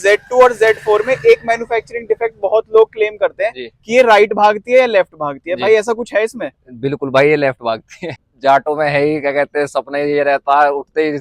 Z2 और Z4 में एक मैन्युफैक्चरिंग डिफेक्ट बहुत लोग क्लेम करते हैं कि ये राइट भागती है या लेफ्ट भागती है। भाई ऐसा कुछ है इसमें? बिल्कुल भाई, ये लेफ्ट भागती है। जाटो में है ही, क्या कहते हैं, सपना ये रहता है उठते ही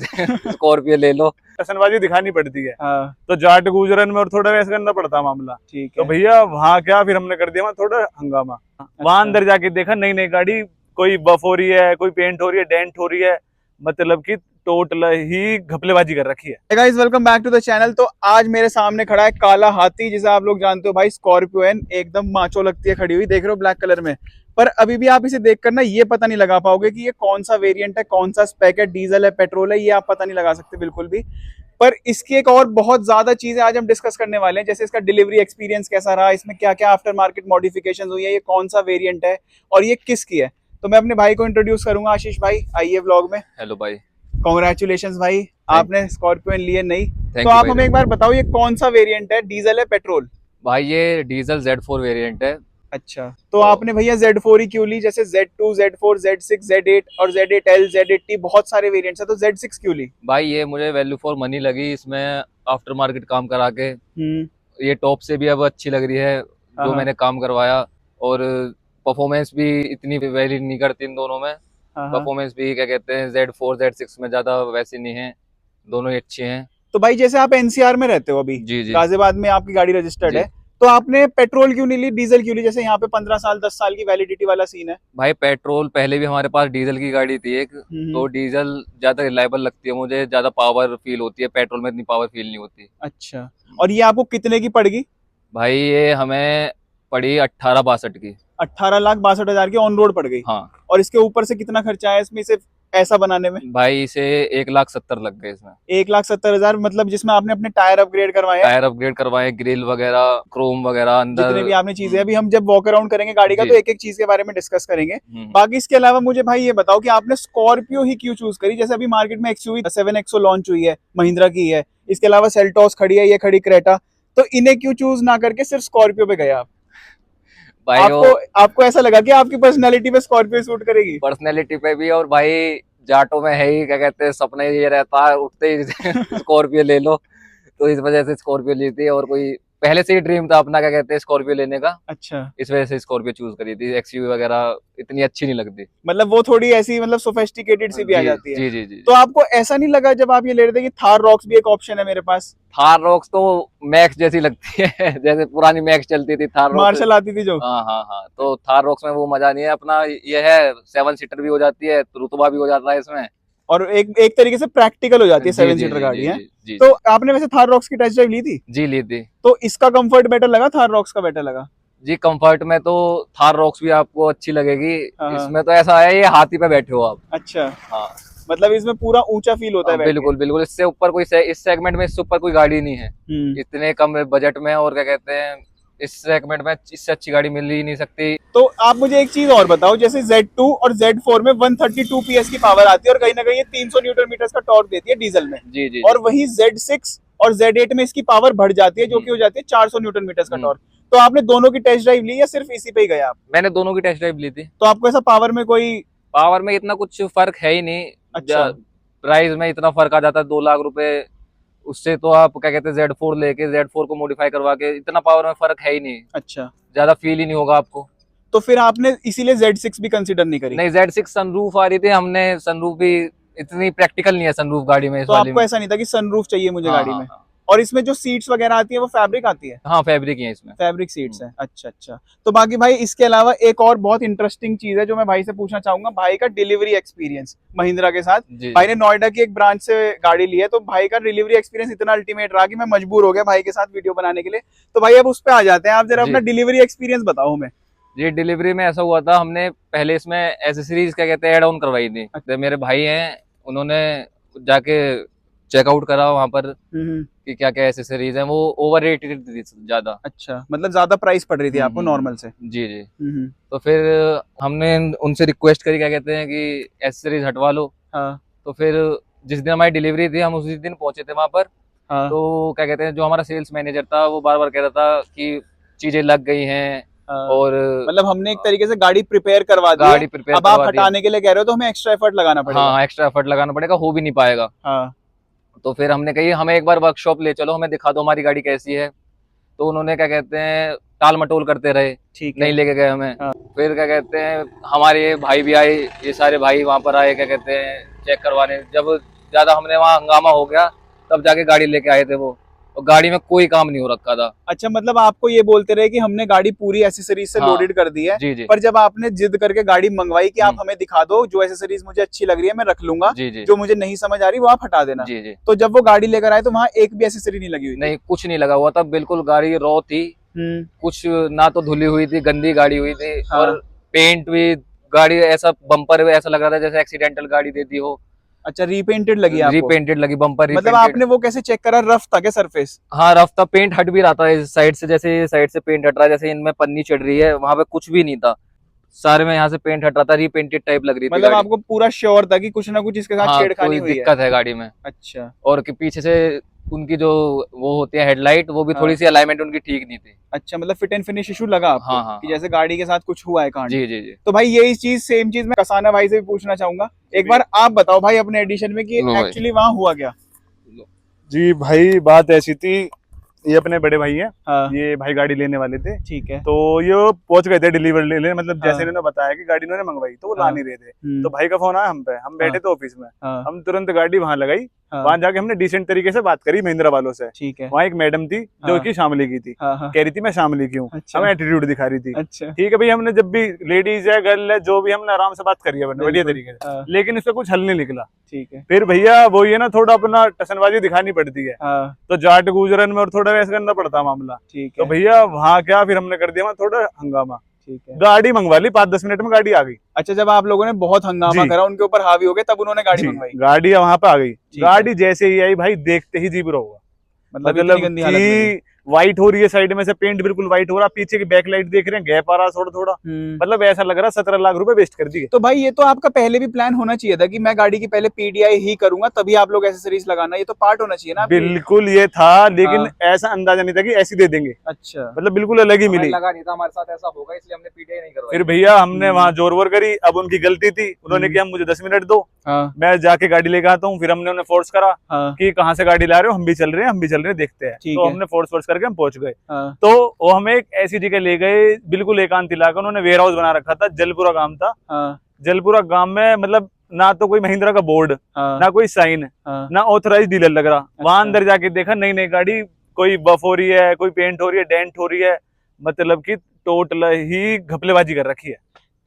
स्कॉर्पियो ले लो। टसनबाजी दिखानी पड़ती है। हाँ तो जाट गुजरन में और थोड़ा वैसे करना पड़ता है मामला। ठीक तो है। भैया वहाँ क्या, फिर हमने कर दिया वहाँ थोड़ा हंगामा। वहां अंदर जाके देखा नई नई गाड़ी, कोई बफ हो रही है, कोई पेंट हो रही है, डेंट हो रही है, मतलब कि टोटल ही घपलेबाजी कर रखी है। Guys welcome back to the channel. तो आज मेरे सामने खड़ा है काला हाथी, जिसे आप लोग जानते हो भाई, स्कॉर्पियो एन। एकदम माचो लगती है खड़ी हुई, देख रहे हो ब्लैक कलर में। पर अभी भी आप इसे देखकर ना ये पता नहीं लगा पाओगे कि ये कौन सा वेरिएंट है, कौन सा स्पेक है, डीजल है, पेट्रोल है, ये आप पता नहीं लगा सकते बिल्कुल भी। पर इसकी एक और बहुत ज्यादा चीजें आज हम डिस्कस करने वाले हैं, जैसे इसका डिलीवरी एक्सपीरियंस कैसा रहा, इसमें क्या क्या आफ्टर मार्केट मॉडिफिकेशन हुई है, ये कौन सा वेरिएंट है और ये किसकी है। तो मैं अपने भाई को इंट्रोड्यूस करूंगा। आशीष भाई आइए व्लॉग में। हेलो भाई। कॉन्ग्रेचुलेशन भाई, आपने स्कॉर्पियो लिए नहीं। थैंक तो यू आप भाई। हमें एक बार बताओ ये कौन सा वेरिएंट है, डीजल है पेट्रोल? भाई ये डीजल Z4 वेरिएंट है। अच्छा, तो आपने भैया Z4 ही क्यों ली? जैसे Z2, Z4, Z6, Z8 और Z8L, Z8T बहुत सारे वेरिएंट्स है, तो Z6 क्यों ली? भाई ये मुझे वैल्यू फॉर मनी लगी, इसमें आफ्टर मार्केट काम करा के ये टॉप से भी अब अच्छी लग रही है जो हाँ। मैंने काम करवाया। और परफॉर्मेंस भी इतनी वैली नहीं करती इन दोनों में। हाँ। परफॉर्मेंस भी, क्या कहते हैं, Z4 Z6 में ज्यादा वैसी नहीं है, दोनों ही अच्छे हैं। तो भाई जैसे आप एनसीआर में रहते हो अभी, जी जी गाजियाबाद में आपकी गाड़ी रजिस्टर्ड जी। है, तो आपने पेट्रोल क्यों नहीं ली, डीजल क्यों ली? जैसे यहाँ पे 15 साल 10 साल की वैलिडिटी वाला सीन है। भाई पेट्रोल पहले भी हमारे पास डीजल की गाड़ी थी एक, तो डीजल ज्यादा रिलायबल लगती है मुझे, ज्यादा पावर फील होती है, पेट्रोल में इतनी पावर फील नहीं होती। अच्छा, और ये आपको कितने की पड़गी? भाई ये हमें पड़ी 1862 की। 18,62,000 की ऑन रोड पड़ गई। हाँ। और इसके ऊपर से कितना खर्चा है इसमें सिर्फ ऐसा बनाने में? भाई इसे 1,70,000 लग गए इसमें। 1,70,000 मतलब जिसमें आपने अपने टायर अपग्रेड करवाए, टायर अपग्रेड करवाए, ग्रिल वगैरह, क्रोम वगैरह अंदर, जितने भी आपने चीजें। अभी हम जब वॉक अराउंड करेंगे गाड़ी का जी। तो एक एक चीज के बारे में डिस्कस करेंगे। बाकी इसके अलावा मुझे भाई ये बताओ कि आपने स्कॉर्पियो ही क्यों चूज करी? जैसे अभी मार्केट में एक्सयूवी 7XO लॉन्च हुई है, महिंद्रा की है, इसके अलावा सेल्टॉस खड़ी है, ये खड़ी क्रेटा, तो इन्हें क्यों चूज ना करके सिर्फ स्कॉर्पियो पे गए आप? भाई आपको ऐसा लगा कि आपकी पर्सनैलिटी पे स्कॉर्पियो सूट करेगी? पर्सनैलिटी पे भी, और भाई जाटो में है ही, क्या कहते हैं, सपना ये रहता है उठते ही स्कॉर्पियो ले लो, तो इस वजह से स्कॉर्पियो ली थी। और कोई पहले से ही ड्रीम था अपना, क्या कहते हैं, स्कॉर्पियो लेने का। अच्छा, इस वजह से स्कॉर्पियो चूज करी थी। एक्सयूवी वगैरह इतनी अच्छी नहीं लगती। मतलब वो थोड़ी ऐसी मतलब सोफिस्टिकेटेड सी भी आ जी जाती है। जी जी जी। तो आपको ऐसा नहीं लगा जब आप ये ले रहे थे कि थार रॉक्स भी एक ऑप्शन है मेरे पास? थार रॉक्स तो मैक्स जैसी लगती है जैसे पुरानी मैक्स चलती थी, थार रॉक्स। मार्शल आती थी जो। हाँ हाँ हाँ, तो थार रॉक्स में वो मजा नहीं है अपना। ये है 7 सीटर भी हो जाती है, रुतबा भी हो जाता है इसमें, और एक तरीके से प्रैक्टिकल हो जाती है, जी 7 जी सीटर जी गाड़ी जी है। जी जी। तो आपने वैसे थार रॉक्स की टेस्ट ड्राइव ली थी? जी ली थी। तो इसका कंफर्ट बेटर लगा, थार रॉक्स का बेटर लगा? जी कंफर्ट में तो थार रॉक्स भी आपको अच्छी लगेगी। हाँ। इसमें तो ऐसा है, ये हाथी पे बैठे हो आप। अच्छा, हाँ मतलब इसमें पूरा ऊंचा फील होता है बैठ के। बिल्कुल बिल्कुल, इससे ऊपर कोई इस सेगमेंट में इससे ऊपर कोई गाड़ी नहीं है इतने कम बजट में। और क्या कहते हैं, इस सेगमेंट में इससे अच्छी गाड़ी मिल ही नहीं सकती। तो आप मुझे एक चीज और बताओ, जैसे Z2 और Z4 में 132 PS की पावर आती है और कहीं ना कहीं ये 300 न्यूटन मीटर का टॉर्क देती है डीजल में। जी जी और वही Z6 और Z8 में इसकी पावर बढ़ जाती है, जो कि हो जाती है 400 न्यूटन मीटर का टॉर्क। तो आपने दोनों की टेस्ट ड्राइव ली या सिर्फ इसी पे ही गए आप? मैंने दोनों की टेस्ट ड्राइव ली थी। तो आपको ऐसा पावर में कोई? पावर में इतना कुछ फर्क है ही नहीं। अच्छा, प्राइस में इतना फर्क आ जाता है 2 लाख रुपए, उससे तो आप क्या कहते हैं Z4 लेके Z4 को मॉडिफाई करवा के, इतना पावर में फर्क है ही नहीं। अच्छा, ज्यादा फील ही नहीं होगा आपको। तो फिर आपने इसीलिए Z6 भी कंसीडर नहीं करी? नहीं, Z6 सनरूफ आ रही थी, हमने सनरूफ भी इतनी प्रैक्टिकल नहीं है सनरूफ गाड़ी में, इस तो वाली आपको में। ऐसा नहीं था कि सनरूफ चाहिए मुझे हाँ, गाड़ी हाँ, में? हाँ। और इसमें जो सीट्स वगैरह आती है वो फैब्रिक आती है? हाँ फैब्रिक ही है इसमें। फैब्रिक सीट्स है। अच्छा अच्छा। तो बाकी भाई इसके अलावा एक और बहुत इंटरेस्टिंग चीज है जो मैं भाई से पूछना चाहूंगा, भाई का डिलीवरी एक्सपीरियंस महिंद्रा के साथ। जी भाई ने नोएडा की एक ब्रांच से गाड़ी ली है, तो भाई का डिलीवरी एक्सपीरियंस इतना अल्टीमेट रहा कि मैं मजबूर हो गया भाई के साथ वीडियो बनाने के लिए। तो भाई अब उस पर आ जाते हैं, आप जरा जी। अपना डिलीवरी एक्सपीरियंस बताओ हमें। जी डिलीवरी में ऐसा हुआ था, हमने पहले इसमें एसेसरीज, क्या कहते हैं, एड ऑन करवाई थी। तो मेरे भाई हैं, उन्होंने जाके चेकआउट करा वहां पर कि क्या क्या एसेसरीज हैं। वो ओवर रेटेड थी ज्यादा। अच्छा, मतलब ज्यादा प्राइस पड़ रही थी आपको नॉर्मल से? जी जी। तो फिर हमने उनसे रिक्वेस्ट करी, क्या कहते हैं, कि एसेसरीज हटवा लो। हाँ तो फिर जिस दिन हमारी डिलीवरी थी, हम उसी दिन पहुंचे थे वहां पर। हाँ। तो क्या कहते हैं, जो हमारा सेल्स मैनेजर था वो बार बार कह रहा था कि चीजें लग गई हैं। और मतलब हमने एक तरीके से गाड़ी प्रिपेयर करवा दी, गाड़ी प्रिपेयर अब आप हटाने के लिए कह रहे हो तो हमें एक्स्ट्रा एफर्ट लगाना पड़ेगा। हाँ एक्स्ट्रा एफर्ट लगाना पड़ेगा, हो भी नहीं पाएगा। हाँ। तो फिर हमने कही हमें एक बार वर्कशॉप ले चलो, हमें दिखा दो हमारी गाड़ी कैसी है। तो उन्होंने क्या कहते हैं टाल मटोल करते रहे, ठीक है। नहीं लेके गए हमें। हाँ। फिर क्या कहते हैं हमारे भाई भी आए, ये सारे भाई वहां पर आए क्या कहते हैं चेक करवाने। जब ज्यादा हमने वहाँ हंगामा हो गया तब जाके गाड़ी लेके आए थे वो, और गाड़ी में कोई काम नहीं हो रखा था। अच्छा, मतलब आपको ये बोलते रहे कि हमने गाड़ी पूरी एसेसरीज से हाँ। लोडेड कर दी है, जी जी पर जब आपने जिद करके गाड़ी मंगवाई कि आप हम्म। हमें दिखा दो जो एसेसरीज मुझे अच्छी लग रही है मैं रख लूंगा, जी जी जो मुझे नहीं समझ आ रही वो आप हटा देना, जी जी। तो जब वो गाड़ी लेकर आए तो वहाँ एक भी एसेसरी नहीं लगी हुई थी? नहीं, कुछ नहीं लगा हुआ था, बिल्कुल गाड़ी रॉ थी। कुछ ना तो धुली हुई थी, गंदी गाड़ी हुई थी। हाँ। और पेंट भी, गाड़ी ऐसा बम्पर भी ऐसा लग रहा था जैसे एक्सीडेंटल गाड़ी देती हो। अच्छा, रीपेंटेड लगी आपको? रीपेंटेड लगी, बम्पर मतलब रीपेंटेड। आपने वो कैसे चेक करा, रफ था क्या सरफेस? हाँ रफ था, पेंट हट भी रहा था इस साइड से, जैसे ये साइड से पेंट हट रहा है, जैसे इनमें पन्नी चढ़ रही है, वहां पे कुछ भी नहीं था। सारे में यहाँ से पेंट हट रहा था, रीपेंटेड टाइप लग रही थी मतलब गाड़ी। आपको पूरा श्योर था कि कुछ ना कुछ इसके साथ हाँ, छेड़खानी कोई हुई है? दिक्कत है गाड़ी में। अच्छा और कि पीछे से उनकी जो वो होती है हेडलाइट, वो भी हाँ। थोड़ी सी अलाइनमेंट उनकी ठीक नहीं थी। अच्छा, मतलब फिट एंड फिनिश इशू लगा आपको? हाँ, हाँ, कि हाँ। जैसे गाड़ी के साथ कुछ हुआ है कांड? जी जी जी। तो भाई यही चीज सेम चीज मैं कसाना भाई से भी पूछना चाहूंगा। एक बार आप बताओ भाई अपने एडिशन में कि लो भाई। एक्चुअली वहाँ हुआ क्या? जी भाई, बात ऐसी थी, ये अपने बड़े भाई हैं, हाँ ये भाई गाड़ी लेने वाले थे। ठीक है। तो ये पहुंच गए थे डिलीवर लेने, मतलब हाँ। जैसे इन्होंने बताया कि गाड़ी इन्होंने मंगवाई तो वो ला हाँ। नहीं रहे थे। तो भाई का फोन आया हम पे, हम बैठे हाँ। थे ऑफिस में। हाँ हम तुरंत गाड़ी वहां लगाई, हाँ वहां जाके हमने डिसेंट तरीके से बात करी महिंद्रा वालों से। ठीक है। वहाँ एक मैडम थी जो हाँ। कि शामली की थी, हाँ हाँ कह रही थी मैं शामली की हूँ, अच्छा। हमें एटीट्यूड दिखा रही थी। अच्छा ठीक है भाई, हमने जब भी लेडीज है गर्ल है जो भी, हमने आराम से बात करी है बढ़िया बिल्कुल। तरीके से, हाँ, लेकिन इसका कुछ हल नहीं निकला। ठीक है। फिर भैया वो ये ना थोड़ा अपना टसनबाजी दिखानी पड़ती है, हाँ तो जाट गुजरन में और थोड़ा वैसे करना पड़ता मामला। ठीक तो है। भैया वहां क्या, फिर हमने कर दिया वहाँ थोड़ा हंगामा, ठीक है। गाड़ी मंगवा ली, 5-10 मिनट में गाड़ी आ गई। अच्छा, जब आप लोगों ने बहुत हंगामा जी। करा उनके ऊपर हावी हो गए तब उन्होंने गाड़ी जी, मंगवाई? गाड़ी वहां पे आ गई। है। गाड़ी जैसे ही आई भाई, देखते ही जीव हुआ। मतलब इतनी मतलब गंदी हालत में थी? कि व्हाइट हो रही है साइड में से, पेंट बिल्कुल व्हाइट हो रहा, पीछे की बैक लाइट देख रहे हैं गैप आ रहा थोड़ा थोड़ा, मतलब ऐसा लग रहा 17 लाख रुपए वेस्ट कर दिए। तो भाई ये तो आपका पहले भी प्लान होना चाहिए था कि मैं गाड़ी की पहले पीडीआई ही करूंगा तभी आप लोग एसेसरीज लगाना, ये तो पार्ट होना चाहिए ना आपकी। बिल्कुल ये था, लेकिन हाँ। ऐसा अंदाजा नहीं था कि ऐसी दे देंगे, अच्छा। मतलब बिल्कुल अलग ही हमें मिली। लगा नहीं था हमारे साथ ऐसा होगा, इसलिए हमने पीटीआई नहीं करवाई। फिर भैया हमने वहां जोर वोर करी, अब उनकी गलती थी, उन्होंने किया मुझे 10 मिनट दो, हाँ मैं जाके गाड़ी लेके आता हूँ। फिर हमने उन्हें फोर्स करा हाँ कि कहाँ से गाड़ी ला रहे हो, हम भी चल रहे हैं, हम भी चल रहे हैं, देखते हैं। ठीक तो है। हमने फोर्स करके हम पहुंच गए। हाँ तो वो हमें एक ऐसी जगह ले गए, बिल्कुल एकांत इलाका, उन्होंने वेयर हाउस बना रखा था, जलपुरा गांव था। हाँ जलपुरा गांव में मतलब ना तो कोई महिंद्रा का बोर्ड, हाँ ना कोई साइन, हाँ ना ऑथराइज डीलर लग रहा। वहां अच्छा। अंदर जाके देखा, नई नई गाड़ी, कोई बफ हो रही है, कोई पेंट हो रही है, डेंट हो रही है, मतलब कि टोटल ही घपलेबाजी कर रखी है।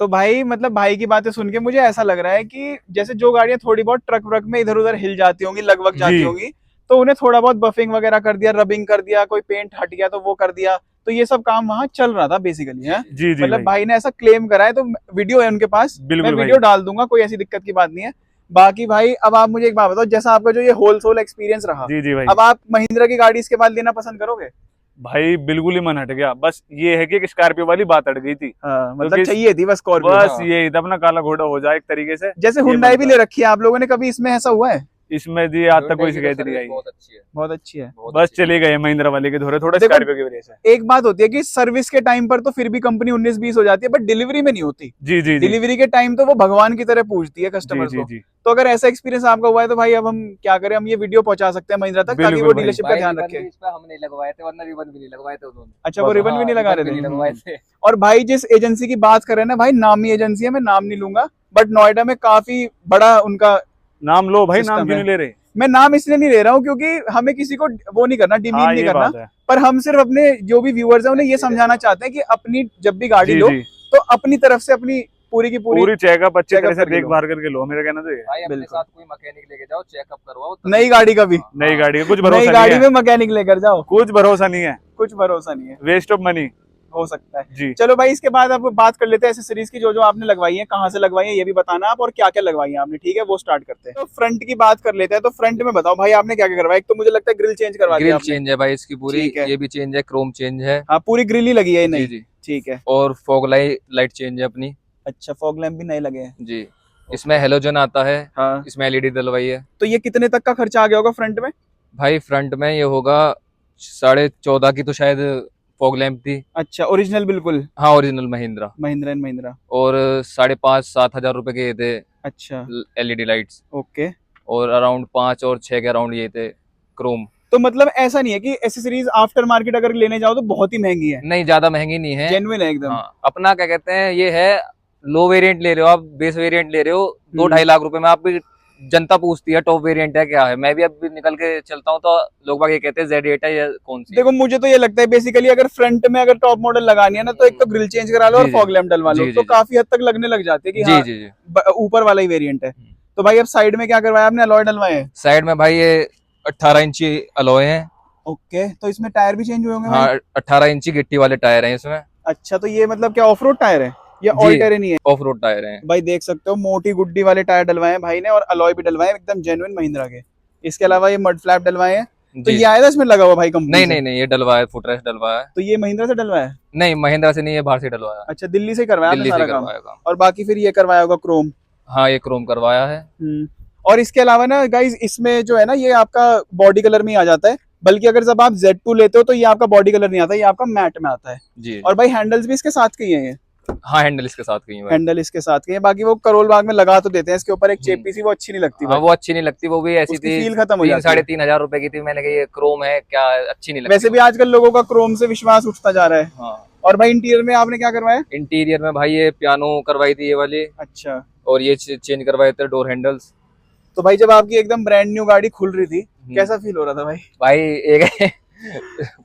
तो भाई मतलब भाई की बातें सुन के मुझे ऐसा लग रहा है कि जैसे जो गाड़ियां थोड़ी बहुत ट्रक व्रक में इधर उधर हिल जाती होंगी, लगभग जाती जी। होंगी, तो उन्हें थोड़ा बहुत बफिंग वगैरह कर दिया, रबिंग कर दिया, कोई पेंट हट गया तो वो कर दिया, तो ये सब काम वहां चल रहा था बेसिकली है। जी जी मतलब भाई, भाई ने ऐसा क्लेम करा है, तो वीडियो है उनके पास, मैं बिल्कुल वीडियो भाई। डाल दूंगा, कोई ऐसी दिक्कत की बात नहीं है। बाकी भाई अब आप मुझे एक बात बताओ, जैसा आपका जो ये होलसेल एक्सपीरियंस रहा, जी जी भाई। अब आप महिंद्रा की गाड़ी इसके बाद लेना पसंद करोगे? भाई बिल्कुल ही मन हट गया, बस ये है कि एक स्कॉर्पियो वाली बात अट गई थी। हाँ, मतलब क्योंकि चाहिए थी बस स्कॉर्पियो। बस हाँ। ये अपना काला घोड़ा हो जाए एक तरीके से। जैसे ये हुंडई भी बनता ले रखी है आप लोगों ने, कभी इसमें ऐसा हुआ है? इसमें जी आज तक Hyundai कोई की तो शिकायत नहीं सर्विस आई, बहुत अच्छी है, बहुत अच्छी है। बहुत बस अच्छी है। चले गए महिंद्रा वाले के धोरे, थोड़ा देखो, स्कॉर्पियो की वजह से। एक बात होती है कि सर्विस के टाइम पर तो फिर भी कंपनी 19-20 हो जाती है, बट डिलीवरी में नहीं होती। जी जी जी डिलीवरी के टाइम तो वो भगवान की तरह पूछती है जी कस्टमर्स जी को। जी, तो अगर ऐसा एक्सपीरियंस आपका हुआ है तो भाई अब हम क्या करें, हम ये वीडियो पहुंचा सकते हैं महिंद्रा तक ताकि बिल्कुल वो भाई। डीलरशिप का भाई ध्यान रिबन रखे। भी इस पे हम नहीं लगवाए थे, वरना रिबन भी नहीं लगवाए थे उन्होंने। अच्छा, वो बस, रिबन भी नहीं लगा रिबन भी रहे नहीं थे? लगवाए थे। और भाई जिस एजेंसी की बात कर रहे हैं ना भाई, नामी एजेंसी है, मैं नाम नहीं लूंगा, बट नोएडा में काफी बड़ा उनका नाम लो भाई, नाम सिस्टम क्यों है। नहीं ले रहे? मैं नाम इसलिए नहीं ले रहा हूँ क्योंकि हमें किसी को वो नहीं करना, डिमीन हाँ नहीं ये करना, बात है। पर हम सिर्फ अपने जो भी व्यूअर्स हैं उन्हें ये समझाना चाहते हैं कि अपनी जब भी गाड़ी जी लो जी, तो अपनी तरफ से अपनी पूरी की पूरी पूरी चेकअप अच्छी चेकअप तरह से करके लो। देखभाल करके लो, मेरा कहना तो ये है। भाई अपने बिल्कुल। साथ कोई मैकेनिक लेके जाओ, चेकअप करवाओ तभी। नई गाड़ी का भी? हाँ, नई हाँ। गाड़ी का कुछ नई भरोसा नहीं गाड़ी है, में मैकेनिक लेकर जाओ, कुछ भरोसा नहीं है, कुछ भरोसा नहीं है, वेस्ट ऑफ मनी। हो सकता है। जी चलो भाई, इसके बाद अब बात कर लेते हैं एसेसरीज की, जो जो आपने लगवाई है, कहाँ से लगवाई है ये भी बताना आप, और क्या क्या लगवाई है आपने, ठीक है? वो स्टार्ट करते हैं। तो फ्रंट की बात कर लेते हैं, तो फ्रंट में बताओ भाई आपने क्या क्या करवाया। एक तो मुझे लगता है ग्रिल चेंज करवा दिया ग्रिल आपने। चेंज है भाई इसकी पूरी, ठीक है। ये भी चेंज है, क्रोम चेंज है। हाँ, पूरी ग्रिल ही लगी है जी नहीं? जी। ठीक है। और फॉग लाइट चेंज है अपनी। अच्छा, फॉग लैंप भी नए लगे हैं? जी, इसमें हेलोजन आता है, हाँ। इसमें एलईडी डलवाई है। तो ये कितने तक का खर्चा आ गया होगा फ्रंट में? भाई फ्रंट में ये होगा 14.5 की तो शायद फॉग लैंप थी। अच्छा, ओरिजिनल बिल्कुल? हाँ ओरिजिनल महिंद्रा। महिंद्रा एंड महिंद्रा। और 5,500-7,000 रुपए के ये थे अच्छा एलईडी लाइट्स। ओके। और अराउंड 5 और 6 के अराउंड ये थे क्रोम। तो मतलब ऐसा नहीं है कि एसेसरीज आफ्टर मार्केट अगर लेने जाओ तो बहुत ही महंगी है, नहीं ज्यादा महंगी नहीं है, जेन्युइन है एकदम। हाँ अपना क्या कहते हैं ये है, लो वेरिएंट ले रहे हो आप, बेस वेरिएंट ले रहे हो 2-2.5 लाख रुपए में, आप भी जनता पूछती है टॉप वेरिएंट है क्या है, मैं भी अब निकल के चलता हूँ तो लोग बाग ये कहते हैं Z8 है या कौन सी। देखो मुझे तो ये लगता है बेसिकली अगर फ्रंट में अगर टॉप मॉडल लगानी है ना तो एक तो ग्रिल चेंज करा लो जी, और जी। फॉग लैम्प डलवा लो, जी, तो जी, काफी हद तक लगने लग जाते हैं कि जी हाँ जी जी। ऊपर वाला ही वेरिएंट है। तो भाई अब साइड में क्या करवाया आपने, अलॉय डलवाए हैं? साइड में भाई ये 18 इंची अलॉय है। ओके, तो इसमें टायर भी चेंज हुए होंगे हाँ भाई? 18 इंची गिट्टी वाले टायर हैं इसमें। अच्छा, तो ये मतलब क्या ऑफ रोड टायर है या ऑल जी टेरेन ही है? ऑफ रोड टायर हैं। भाई देख सकते हो मोटी गुड्डी वाले टायर डलवाए हैं भाई ने, और अलॉय भी डलवाए हैं एकदम जेन्युइन महिंद्रा के। इसके अलावा ये मड फ्लैप डलवाए हैं, तो जी ये आया था इसमें लगा हुआ भाई कंपनी नहीं से? नहीं नहीं, ये डलवाया है, फुटरेस्ट डलवाया है। तो ये महिंद्रा से डलवाया है? नहीं महिंद्रा से नहीं, ये बाहर से डलवाया, अच्छा, दिल्ली से करवाया आपने दिल्ली से सारा काम? करवाया काम। और बाकी फिर ये करवाया होगा क्रोम? हाँ ये क्रोम करवाया है। और इसके अलावा ना गाइज इसमें जो है ना ये आपका बॉडी कलर में ही आ जाता है, बल्कि अगर जब आप Z2 लेते हो तो ये आपका बॉडी कलर नहीं आता, ये आपका मैट में आता है। जी और भाई हैंडल्स भी इसके साथ के ही हैं ये? हाँ हैंडल इसके साथ की है भाई। हैंडल इसके साथ के हैं, बाकी वो करोल बाग में लगा तो देते हैं इसके ऊपर एक चेपी सी, वो अच्छी नहीं लगती हाँ भाई, वो अच्छी नहीं लगती, वो भी ऐसी उसकी थी फील खत्म हो 3 जाती है। 3.5 हजार रुपए की थी, मैंने कहा ये क्रोम है क्या, अच्छी नहीं लगती। वैसे भी आजकल लोगों का क्रोम से विश्वास उठता जा रहा है। हाँ और भाई इंटीरियर में आपने क्या करवाया? इंटीरियर में भाई ये पियानो करवाई थी ये वाली, अच्छा, और ये चेंज करवाए थे डोर हैंडल्स। तो भाई जब आपकी एकदम ब्रांड न्यू गाड़ी खुल रही थी कैसा फील हो रहा था भाई? भाई एक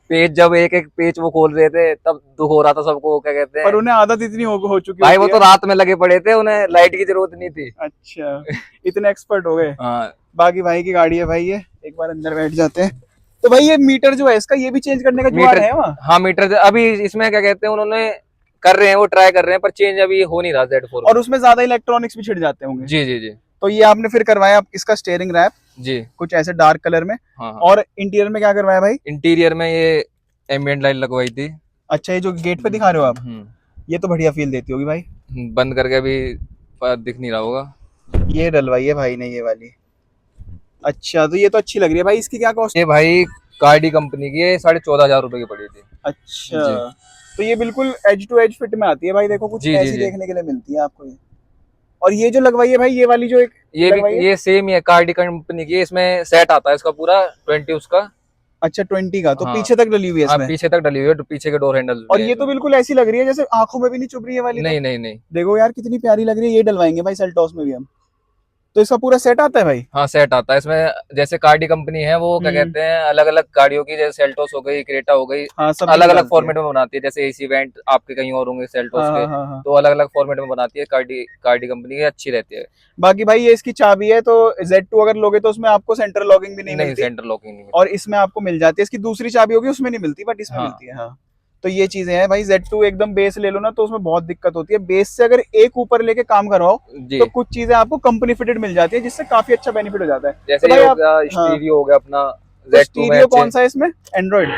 पेज, जब एक एक पेज वो खोल रहे थे तब दुख हो रहा था सबको, क्या कहते पर हैं उन्हें आदत इतनी हो चुकी भाई, वो होती तो है। रात में लगे पड़े थे, उन्हें लाइट की जरूरत नहीं थी। अच्छा, इतने एक्सपर्ट हो गए। हाँ बाकी भाई की गाड़ी है भाई, ये एक बार अंदर बैठ जाते हैं। तो भाई ये मीटर जो है इसका, ये भी चेंज करने का जुगाड़ मीटर, है वहाँ? हाँ मीटर अभी इसमें क्या कहते हैं उन्होंने कर रहे हैं, वो ट्राई कर रहे हैं, पर चेंज अभी हो नहीं रहा Z4 और उसमें ज्यादा इलेक्ट्रॉनिक्स भी छिड़ जाते होंगे। जी जी जी तो ये आपने फिर करवाया इसका स्टेयरिंग रैप जी। कुछ ऐसे डार्क कलर में, हाँ हाँ। और इंटीरियर में क्या करवाया भाई? इंटीरियर में ये एम्बिएंट लाइट लगवाई थी। अच्छा, ये जो गेट पे दिखा रहे हो आप, ये तो बढ़िया फील देती होगी भाई। बंद करके अभी दिख नहीं रहा होगा। ये डलवाई है भाई ने ये वाली। अच्छा, तो ये तो अच्छी लग रही है भाई, इसकी क्या कॉस्ट? ये भाई कार्डी कंपनी की है, 14,500 रुपए की पड़ी थी। अच्छा, जी। तो ये बिल्कुल एज टू एज फिट में आती है भाई, देखो कुछ जी, जी, ऐसी जी। देखने के लिए मिलती है आपको ये। और ये जो लगवाई है भाई, ये वाली जो एक ये लगवाई है? भी ये सेम ही है, कार्डी कंपनी की है, इसमें सेट आता है इसका पूरा 20 उसका। अच्छा, 20 का, तो हाँ। पीछे तक डली हुई है हाँ इसमें? पीछे तक डली हुई है, पीछे के डोर हैंडल। और ये तो बिल्कुल ऐसी लग रही है जैसे आंखों में भी नहीं चुभ रही है वाली। नहीं तो नहीं नहीं। देखो यार कितनी प्यारी लग रही है, ये डलवाएंगे भाई सेल्टॉस में भी हम। तो इसका पूरा सेट आता है भाई? हाँ सेट आता है इसमें, जैसे कार्डी कंपनी है वो क्या कहते हैं अलग अलग गाड़ियों की, जैसे सेल्टोस हो गई, क्रेटा हो गई, हाँ, सब अलग अलग निकालती फॉर्मेट में बनाती है। जैसे एसी वेंट आपके कहीं और होंगे सेल्टोस हाँ, के, हाँ, हाँ। तो अलग अलग फॉर्मेट में बनाती है कार्डी कंपनी की, अच्छी रहती है। बाकी भाई ये इसकी चाबी है, तो Z2 अगर लोगे तो उसमें आपको सेंटर लॉकिंग भी नहीं नहीं मिलती, सेंटर लॉकिंग नहीं और इसमें आपको मिल जाती है। इसकी दूसरी चाबी होगी उसमें नहीं मिलती, बट इसमें हाँ। मिलती है। हाँ, तो ये चीजें हैं भाई। Z2 एकदम बेस ले लो ना तो उसमें बहुत दिक्कत होती है, बेस से अगर एक ऊपर लेके काम करवाओ जी। तो कुछ चीजें आपको कंपनी फिटेड मिल जाती है, जिससे काफी अच्छा बेनिफिट हो जाता है। जैसे तो ये भाई हो आप- गया हाँ। स्टीरियो हो गया अपना तो Z2 में स्टीरियो कौन अच्छे। सा है इसमें? एंड्रॉइड?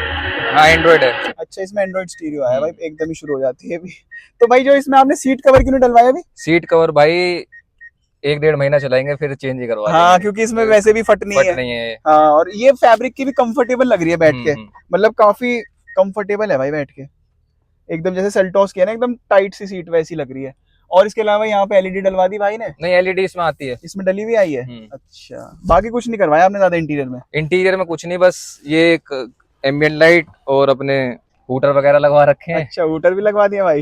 हाँ एंड्रॉइड है। अच्छा, इसमें एंड्रॉइड स्टीरियो आया भाई, एकदम ही शुरू हो जाती है अभी। तो भाई जो इसमें आपने सीट कवर क्यों नहीं डलवाया अभी? सीट कवर भाई 1-1.5 महीना चलाएंगे फिर चेंज ही करवा हाँ, देंगे। क्योंकि इसमें वैसे भी फट नहीं फट है। नहीं है। हाँ, और ये फैब्रिक की भी कंफर्टेबल लग रही है बैठ के, हम्म। मतलब काफी कंफर्टेबल है भाई बैठ के, एकदम जैसे सेल्टॉस की है ना, एकदम टाइट सी सीट वैसी लग रही है। और इसके अलावा यहाँ पे एलईडी डलवा दी भाई ने? नहीं एलईडी इसमें आती है। इसमें डली हुई आई है? हम्म। अच्छा, बाकी कुछ नहीं करवाया आपने ज्यादा इंटीरियर में? इंटीरियर में कुछ नहीं, बस ये एक एम्बिएंट लाइट और अपने हूटर वगैरह लगवा रखे हैं। अच्छा, हूटर भी लगवा दिया भाई?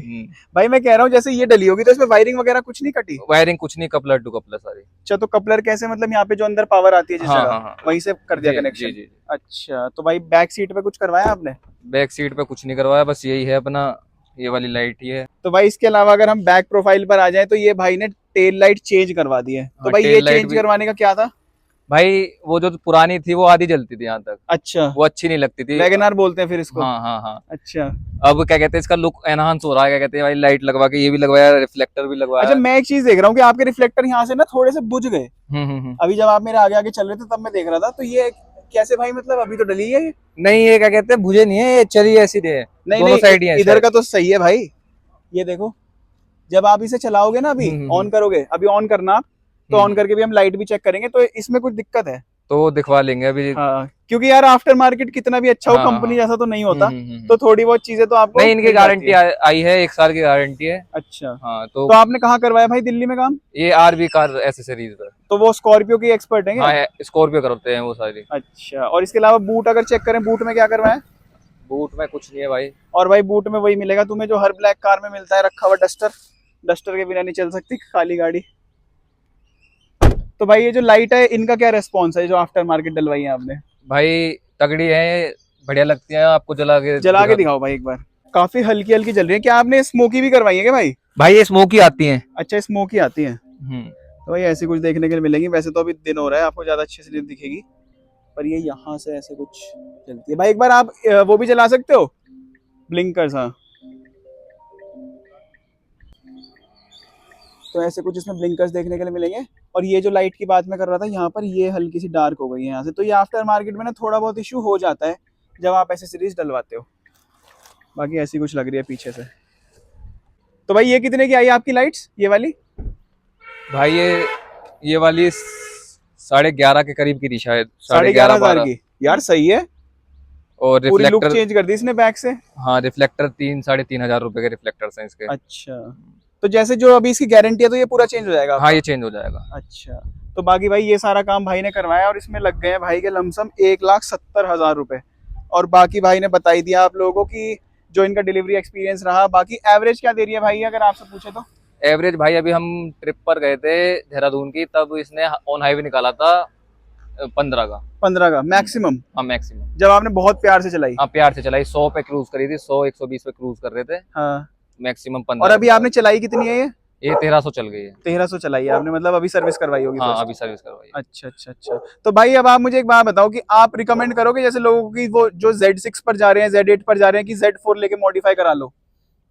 भाई मैं कह रहा हूँ जैसे ये डली होगी तो इसमें वायरिंग वगैरह कुछ नहीं कटी? वायरिंग कुछ नहीं, कपलर टू कपलर सारी। अच्छा, तो कपलर कैसे, मतलब यहाँ पे जो अंदर पावर आती है जिस हाँ, जगह, हाँ, हाँ। वहीं से कर दिया जी, कनेक्शन? जी, जी। अच्छा, तो भाई बैक सीट पे कुछ करवाया आपने? बैक सीट पे कुछ नहीं करवाया, बस यही है अपना, ये वाली लाइट ही है। तो भाई इसके अलावा अगर हम बैक प्रोफाइल पर आ जाए तो ये भाई ने टेल लाइट चेंज करवा दी है। तो हाँ, भाई ये टेल लाइट चेंज भी- करवाने का क्या था? भाई वो जो पुरानी थी वो आधी जलती थी यहाँ तक, अच्छा, वो अच्छी नहीं लगती थी। वैगनआर बोलते हैं फिर इसको? हाँ हाँ हाँ। अच्छा। अब क्या कहते हैं इसका लुक एनहांस हो रहा है, क्या कहते हैं भाई लाइट लगवा के, ये भी लगवाया, रिफ्लेक्टर भी लगवाया। अच्छा, मैं एक चीज देख रहा हूँ कि आपके रिफ्लेक्टर यहाँ से ना थोड़े से बुझ गए हम्म। अभी, जब आप मेरे आगे आगे चल रहे थे तब मैं देख रहा था। तो ये कैसे भाई, मतलब अभी तो डली है ये? नहीं ये क्या कहते हैं भुजे नहीं है, ये चली ऐसी है, नहीं दोनों साइड ही है। इधर का तो सही है भाई, ये देखो जब आप इसे चलाओगे ना, अभी ऑन करोगे, अभी ऑन करना आप, तो ऑन करके भी हम लाइट भी चेक करेंगे, तो इसमें कुछ दिक्कत है तो दिखवा लेंगे अभी। हाँ, क्योंकि यार आफ्टर मार्केट कितना भी अच्छा हो, हाँ, कंपनी हाँ। जैसा तो नहीं होता, तो तो थोड़ी बहुत चीजें तो आपको नहीं, इनकी मिल जाती गारंटी है। आई है, 1 साल की गारंटी है। अच्छा, हाँ तो आपने कहाँ करवाया भाई दिल्ली में काम? ये RV कार एसेसरीज पर। तो वो स्कॉर्पियो की एक्सपर्ट है क्या? हाँ, स्कॉर्पियो करते हैं वो सारी। अच्छा, और इसके अलावा बूट अगर चेक करें, बूट में क्या करवाएं? बूट में कुछ नहीं है भाई। और भाई बूट में वही मिलेगा तुम्हें जो हर ब्लैक कार में मिलता है, रखा हुआ डस्टर। डस्टर के बिना नहीं चल सकती खाली गाड़ी। तो भाई ये जो लाइट है इनका क्या रेस्पॉन्स है जो आफ्टर मार्केट डलवाई है आपने? भाई तगड़ी है, बढ़िया लगती है। आपको जला के दिखाओ भाई एक बार। काफी हल्की हल्की जल रही है। क्या आपने स्मोकी भी करवाई है क्या भाई? भाई ये स्मोकी आती है। अच्छा, स्मोकी आती है। तो भाई ऐसी कुछ देखने के लिए मिलेंगी। वैसे तो अभी दिन हो रहा है, आपको ज्यादा अच्छे से नहीं दिखेगी, पर ये यहाँ से ऐसे कुछ चलती है। भाई एक बार आप वो भी जला सकते हो, ब्लिंकर्स। हाँ, तो ऐसे कुछ इसमें ब्लिंकर्स देखने के लिए मिलेंगे। और ये जो लाइट की बात मैं कर रहा था यहाँ पर, ये हल्की सी डार्क हो गई है यहाँ से। तो ये आफ्टर मार्केट में ना थोड़ा बहुत इशू हो जाता है जब आप एसेसरीज डलवाते हो। बाकी ऐसी कुछ लग रही है पीछे से। तो भाई ये कितने की आई आपकी लाइट्स, ये वाली? भाई ये वाली 11.5 के करीब की थी शायद, 11,500 की। यार सही है। और पूरी लुक रिफ्लेक्टर, चेंज कर दी इसने बैक से। हाँ रिफ्लेक्टर 3-3.5 हजार रुपए के रिफ्लेक्टर्स हैं इसके। अच्छा, तो जैसे जो अभी इसकी गारंटी है तो ये पूरा चेंज हो जाएगा आपका? हाँ ये चेंज हो जाएगा। अच्छा, तो बाकी भाई ये सारा काम भाई ने करवाया और इसमें लग गए हैं भाई के लमसम 1,70,000 रुपए। और बाकी भाई ने बता ही दिया आप लोगों को कि जो इनका डिलीवरी एक्सपीरियंस रहा। बाकी एवरेज क्या दे रही है भाई अगर आपसे पूछे तो? एवरेज भाई अभी हम ट्रिप पर गए थे देहरादून की, तब इसने ऑन हाईवे निकाला था 15 का मैक्सिमम? हाँ मैक्सिमम। जब आपने बहुत प्यार से चलाई? हाँ प्यार से चलाई, 100 पे क्रूज करी थी, 100-120 पे क्रूज कर रहे थे। हाँ, मैक्सिमम 15। और अभी आपने चलाई कितनी है ये 1300 चल गई है। 1300 चलाई है आपने, मतलब अभी सर्विस करवाई होगी? हाँ first? अभी सर्विस करवाई। अच्छा अच्छा अच्छा। तो भाई अब आप मुझे एक बात बताओ कि आप रिकमेंड करोगे जैसे लोगों की वो जो Z6 पर जा रहे हैं, Z8 पर जा रहे हैं, कि Z4 लेके मॉडिफाई करा लो?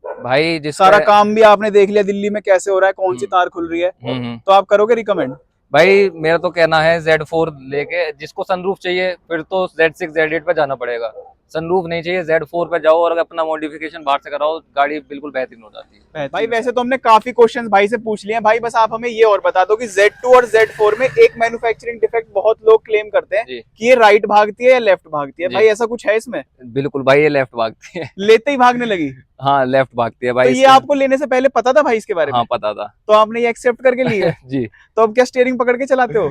भाई जिस सारा काम भी आपने देख लिया दिल्ली में कैसे हो रहा है, कौन सी तार खुल रही है, तो आप करोगे रिकमेंड? भाई मेरा तो कहना है Z4 लेके, जिसको सनरूफ चाहिए फिर तो Z6 Z8 पे जाना पड़ेगा। सनरूफ नहीं चाहिए Z4 पे जाओ और अपना मॉडिफिकेशन बाहर से कराओ, गाड़ी बिल्कुल बेहतरीन हो जाती है। भाई वैसे तो हमने काफी क्वेश्चंस भाई से पूछ लिए हैं भाई, बस आप हमें ये और बता दो कि Z2 और Z4 में एक मैन्युफैक्चरिंग डिफेक्ट बहुत लोग क्लेम करते हैं कि ये राइट भागती है या लेफ्ट भागती है। भाई ऐसा कुछ है इसमें? बिल्कुल भाई ये लेफ्ट भागती है। लेते ही भागने लगी? हाँ लेफ्ट भागती है भाई। तो ये आपको लेने से पहले पता था भाई इसके बारे में? हाँ पता था। तो आपने ये एक्सेप्ट करके ली है? जी। तो अब क्या स्टीयरिंग पकड़ के चलाते हो?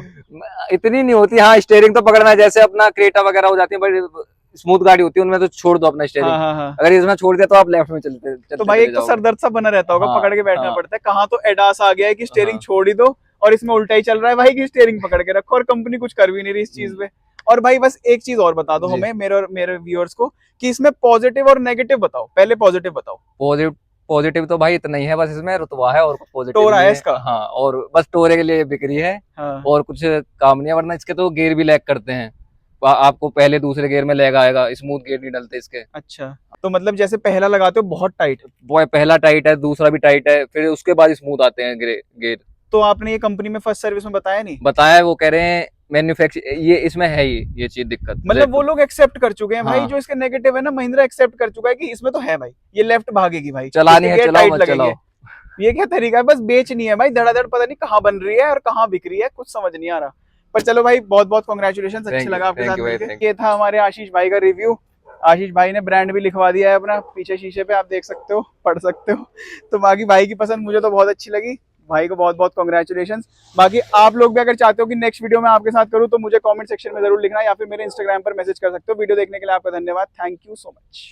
इतनी नहीं होती, हाँ स्टीयरिंग तो पकड़ना है, जैसे अपना क्रेटा वगैरह हो जाती है, बड़ी स्मूथ गाड़ी होती है उनमें तो छोड़ दो अपना स्टीयरिंग। हाँ। अगर इसमें छोड़ दिया तो आप लेफ्ट में चलते तो भाई एक तो सरदर्द सा बना रहता होगा, पकड़ के बैठना पड़ता है। कहाँ तो एडास आ गया है कि स्टीयरिंग छोड़ ही दो, और इसमें उल्टा ही चल रहा है भाई कि स्टीयरिंग पकड़ के रखो, और कंपनी कुछ कर भी नहीं रही इस चीज पे। और भाई बस एक चीज और बता दो हमें, मेरे और मेरे व्यूअर्स को, कि इसमें पॉजिटिव और नेगेटिव बताओ। पहले पॉजिटिव बताओ। पॉजिटिव तो भाई इतना ही है, बस इसमें रुतबा है और पॉजिटिव टोरा है इसका? हाँ, और बस टोरे के लिए बिक्री है। हाँ। और कुछ काम नहीं है, वरना इसके तो गेयर भी लैग करते हैं। आपको पहले दूसरे गेयर में लैग आएगा, स्मूथ गेयर नहीं डलते इसके। अच्छा, तो मतलब जैसे पहला लगाते हो बहुत टाइट? वो पहला टाइट है, दूसरा भी टाइट है, फिर उसके बाद स्मूथ आते हैं गेयर। तो आपने ये कंपनी में फर्स्ट सर्विस में बताया नहीं? बताया, वो कह रहे हैं मैन्युफैक्चर ये इसमें है ये चीज दिक्कत। मतलब वो लोग एक्सेप्ट कर चुके हैं भाई। हाँ। जो इसके नेगेटिव है ना, महिंद्रा एक्सेप्ट कर चुका है कि इसमें तो है भाई, ये लेफ्ट भागेगी भाई, चलानी है, चलाओ मत लगेंगे। चलाओ। ये क्या तरीका है? बस बेचनी है भाई धड़ाधड़, पता नहीं कहाँ बन रही है और कहाँ बिक रही है, कुछ समझ नहीं आ रहा। पर चलो भाई, बहुत बहुत कॉन्ग्रेचुलेशन, अच्छा लगा आपके साथ मिलकर। ये था हमारे आशीष भाई का रिव्यू। आशीष भाई ने ब्रांड भी लिखवा दिया है अपना पीछे शीशे पे, आप देख सकते हो, पढ़ सकते हो। तो बाकी भाई की पसंद मुझे तो बहुत अच्छी लगी, भाई को बहुत बहुत कॉन्ग्रेचुलेशन। बाकी आप लोग भी अगर चाहते हो कि नेक्स्ट वीडियो में आपके साथ करूं तो मुझे कमेंट सेक्शन में जरूर लिखना, या फिर मेरे इंस्टाग्राम पर मैसेज कर सकते हो। वीडियो देखने के लिए आपका धन्यवाद। Thank you so much.